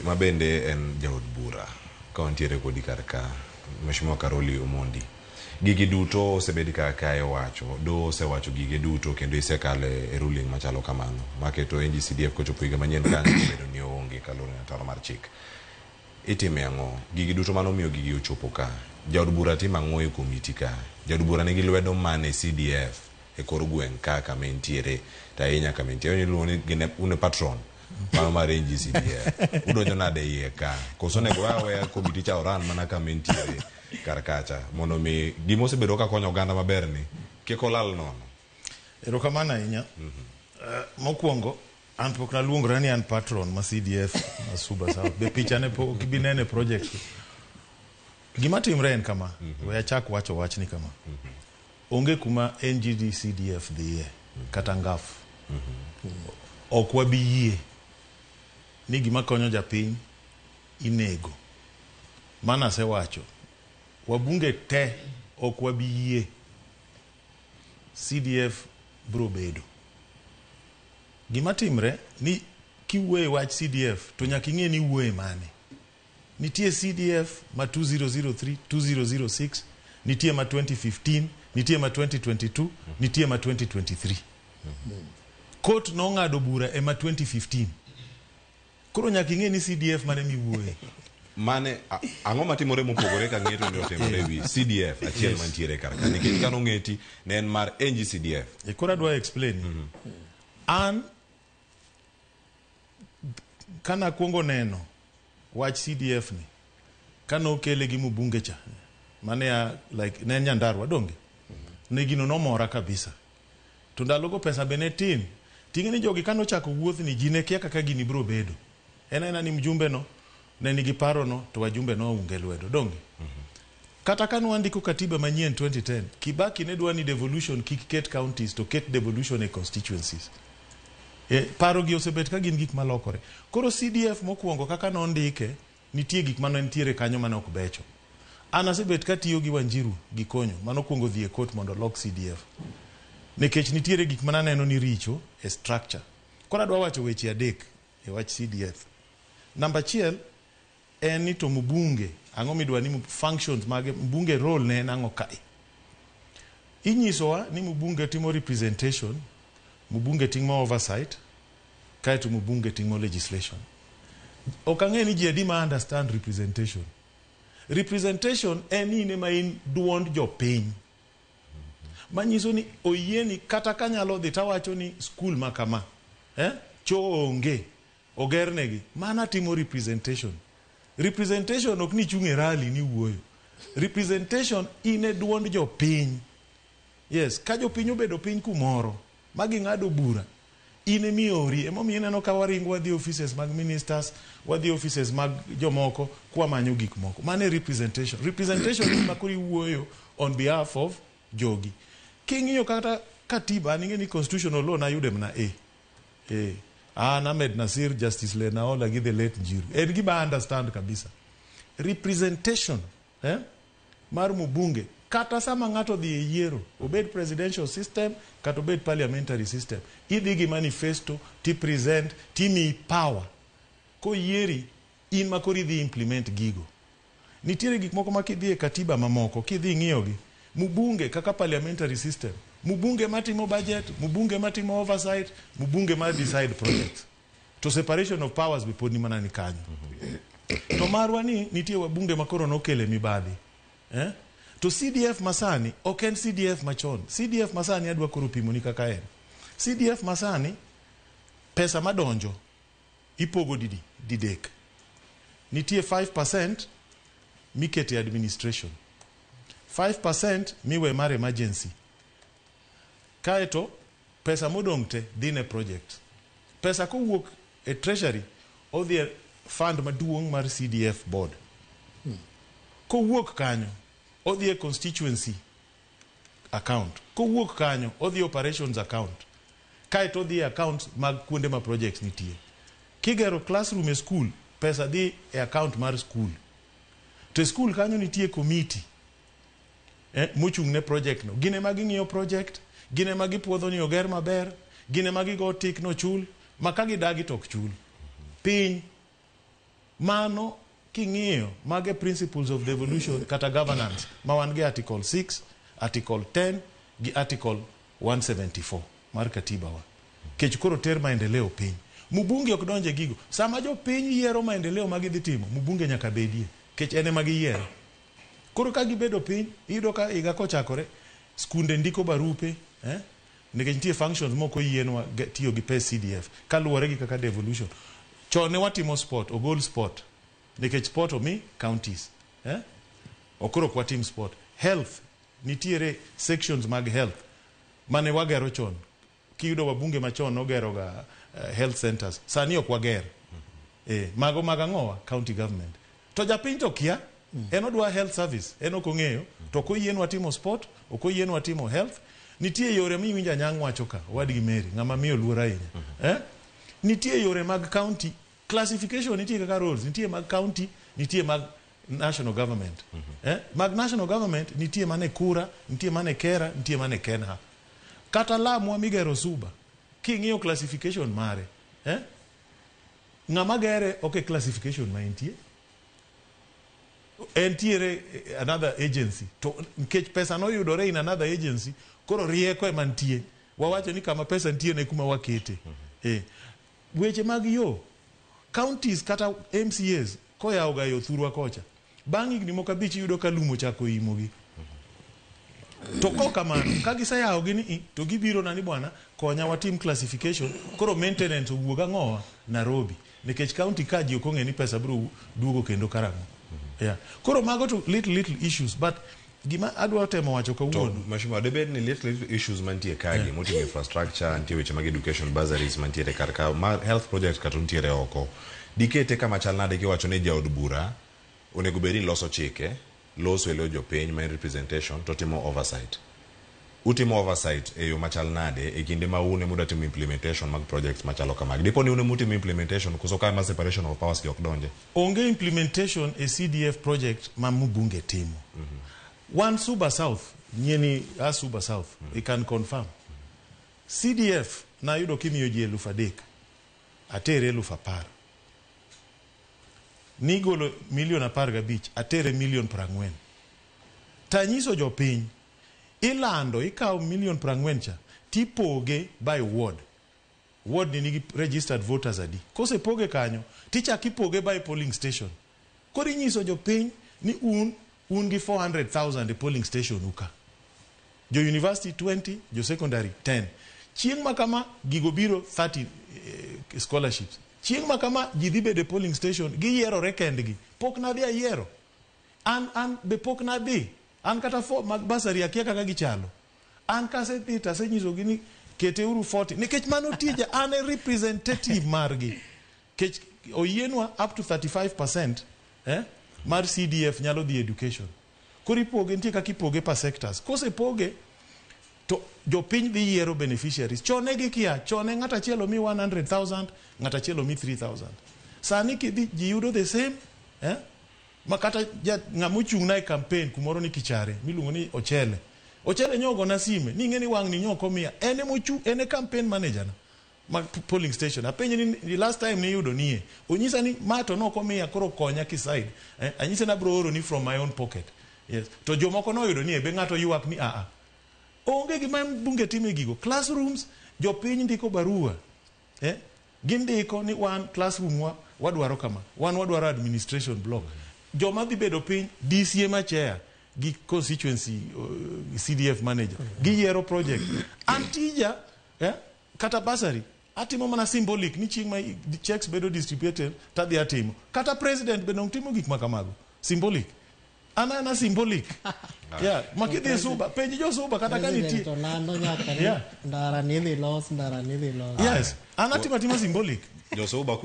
mabende en jaod bura kauntiere kodi karka Mheshimiwa Karoli Omondi. Gigi duto osebedi kae wacho, do osewacho gige duto kendo isekale e ruling machalo kamano. Maketo NGCDF kochopo higa manyien kanyo bedo ni onge kalore na taro mar chik. Itime ang'o? Gigi duto mano miyo gigi ochopo ka. Jaod bura timo ang'o e komiti ka? Jaod bura nigi lwedo mane CDF e kor gweng' kaka mentiere ta ahinya ka mentiere. Iluongo ni une patron mano mar NGCDF. Udonjo nade iye ka? Koso nego wawe komiti cha oran mana ka mentiere karakacha mondo mi gimo osebedo ka konyo oganda maber ni kik olal nono. Erokamano ahinya. Mokwongo an pok naluongora ni an patron ma CDF ma Suba South. Be picha ne pok binene project. Gima timre en kama. We achak wacho wachni kama. Onge kuma NGCDF dhiye kata ngafu. Ok wabiyie ni gima konyo japiny inego. Mana se wacho. Wabunge te ok wabiyie CDF bro bedo. Gima timre ni kiwe wach CDF to nyaka ing'e ni wuoye mane. Nitie CDF ma 2003, 2006, nitie ma 2015, nitie ma 2022, nitie ma 2023. Court nong'ado bura e ma 2015. Koro nyaka ing'e ni CDF mane miwuoye. Mane ang'o matimore mopogore ka ng'eto ndio timore wi CDF achiel mantiere karaka nikech kano ng'eti ne en mar NGCDF. E kora dwa explain. An kana kuongo neno wach CDF ni kano kele gi mbunge cha mane like ne Nyandarua donge ne gino no mora kabisa to ndalogo pesa benetin ting'eni jogi kano chako wuoth ni jine kia kaka gini bro bedo ena ni mjumbe no ne nigi paro no to wajumbe no unge lwedo donge kata kanu andiko katiba manyien 2010 Kibaki ne dwani devolution kiket counties to ket devolution e constituencies. Paro gi osebet ka gin gik malokore. Koro CDF mokwongo kaka nondike nitie gik mano entiere kanyo mano ok becho. Ana sebet ka tiyo gi Wanjiru gikonyo mano kwongo dhi e court mondo lock CDF. Nekech nitiere gik mana neno ni richo e structure. Kora dwa wacho weche adek e wach CDF. Number 1 en ni to mbunge ang'o midwa ni functions mage mbunge role ne en ang'o kai. Inyisowa ni mbunge timo representation, mbunge timo oversight, kaeto mbunge timo legislation. Okang'e ni ji adi ma understand representation. Representation en ine ma in duond jopiny. Manyiso ni oyieni kata kanyalo dhi tawacho ni school makama. Cho onge. Ogernegi. Mana timo representation. Representation ok ni chunge rally ni wuoyo. Representation ine duond jopiny. Yes, ka jopiny obedo piny kumoro. Magi ng'ado bura. Ine miori. Emomiyo ineno ka waringo wadhi offices mag ministers, wadhi offices mag jomoko kwa manyo gik moko. Mane representation. Representation ni makuri wuoyo on behalf of jogi. King'iyo kata katiba ning'e ni constitutional law na yude mna Ahmed Nasir, Justice Lenaola gi the late Njiru. En gima understand kabisa. Representation mar mbunge kata sama ng'ato dhi e yiero obed presidential system kata obed parliamentary system idhi gi manifesto ti present ti mi power ko yieri in makori dhi implement gigo. Nitiere gik moko makidhi e katiba mamoko kidhi ng'iyogi mbunge kaka parliamentary system mbunge matimo budget, mbunge matimo oversight, mbunge ma decide projects. To separation of powers be pod ni mana ni kanyo. To marwa ni nitie wabunge makoro nokele mibadhi. To CDF masani ok en CDF machon. CDF masani adwa koro pimo ni kaka en. CDF masani pesa madonjo ipogo didek. Nitie 5% mikete administration. 5% miwe mar emergency. Kaeto pesa modong te dhine project. Pesa kowuok e treasury odhi e fund maduong' mar CDF board. Kowuok kanyo odhi e constituency account. Kowuok kanyo odhi operations account. Kaeto odhi e account mag kuonde ma projects nitie. Kigero classroom e school pesa dhi e account mar school. To school kanyo nitie committee mochung' ne project no. Gine magi ng'iyo project, gine magi puodho ni oger maber, gine magi go tik no chul, makagi dagi tok chul. Piny Mano king'iyo mage principles of devolution kata governance ma wan gi article 6, article 10 gi article 174 mar katiba wa. Kech koro ter maendeleo piny. Mbunge ok donje gigo. Sama jo piny yiero maendeleo ma gidhi timo, mbunge nyaka bedie. Kech ene ma giyiero. Koro ka gibedo piny, iyudo ka higa kochakore, skunde ndiko barupe, nikech nitie functions moko yienwa tiyo gi pes CDF kaluwore gi kaka devolution. Chone watimo sport, ogol sport. Nikech sport omi counties. Okoro kwa team sport. Health, nitiere sections mag health. Mane wagero chon. Kiyudo wabunge machon nogero ga health centers. Sani ok wager. Mago magang'owa county government. To japiny to kia, enodwa health service, enokong'eyo, to koyienwa timo sport, okoyienwa timo health. Nitie yore miwinja nyang' wacho ka, wadgi Mary, ng'ama miyo luora ahinya. Nitie yore mag county, classification nitie kaka roles, nitie mag county, nitie mag national government. Mag national government nitie mane Kura, nitie mane Kera, nitie mane Kenha. Kata Lamu migero Suba, king'iyo classification mare. Ng'ama gere oke classification ma entie. Entiere another agency. To nkech pesa no yudore in another agency, koro rieko ema ntie. Wawacho ni kama pesa ntie ne kuma wakete. Weche mag yo, counties kata MCAs koyawo ga yo thurwa kocha. Bang' higni moko abich yudo ka lumo chako imogi. To kamano ka giseyawo gini to gibiro nani bwana konya watim classification, koro maintenance owuog ang'owa Nairobi. Nikech county ka ji ok ong'e ni pesa biro duogo kendo karang'o. Koro mago to little issues, but gima adwa temo wacho kawuono. Mheshimiwa, debed ni little issues mantie kagi, moting infrastructure, nitie weche mag education bursaries mantiere karka, health projects kata ntiere oko. Dikete kama chal nade kiwacho ne jaod bura, onego bedi loso chike, loso elo jopiny ma representation, to timo oversight. Utimo oversight e yo machal nade, e kinde ma une muda timo implementation mag projects machalo kamagi. Dipo ni une mutimo implementation, kusoka ma separation of powers ki ok donje. Onge implementation e CDF project ma mbunge timo. One Suba South, nyeni Suba South, we can confirm. CDF na yudo kimiyo ji 3,000, atere 10,000. Nigolo $1,015,000, atere $1,40,000. Tanyiso jopiny, ilando ikaw $1,40,000 cha, tipoge by ward. Ward ni nigi registered voters adi. Kose poge kanyo, ticha kipoge by polling station. Kori nyiso jopiny ni un gi 400,000 polling station uka. Jo university 20, jo secondary 10. Chieng' makama gigo biro 30 scholarships. Chieng' makama jidhi bede polling station, giyiero rekendgi. Pok na dhi ayiero. An be pok na dhi. An kata mag basari akia kaka gichalo. An kase dhi tase nyiso gini kete uru 40. Nikech mano tija, an a representative margi. Kech oyienwa up to 35%. Mar CDF nyalo di education. Kori poge ntie kaki poge pa sectors. Kose poge, to jopiny dhi yiero beneficiaries. Chone gi kia, chone ng'ata chielo mi 100,000, ng'ata chielo mi 3,000. Sani kidhi jiyudo the same, makata ng'amuchung' na e campaign kumoro ni Kichare, miluongo ni Ochele. Ochele nyogo na sime, ni ng'eni wang' ni nyoko miya. Ene campaign manager na. Ma polling station. Apenye ni last time ni yudo niye. Onyisa ni mato no komiya koro konya kiside. Anyisa na bro oro ni from my own pocket. Yes. To jomoko no yudo niye be ng'ato yuak ni Onge gima bunge time gigo. Classrooms, jopiny ndiko barua. Gindiko ni one classroom wadwaro kama. One wadwaro administration block. Joma dhi bedo piny DCM chair gi constituency CDF manager. Giyiero project. Antija, kata basari. Atimo mana symbolic ni chieng' ma checks bedo distributed tadhi atimo. Kata president bedo utimo gik makamago. Symbolic. Ana symbolic. Makidhi Suba, penji jo Suba kata kaniti. Ndara nidhi los. Yes. Anatima symbolic. Jo Suba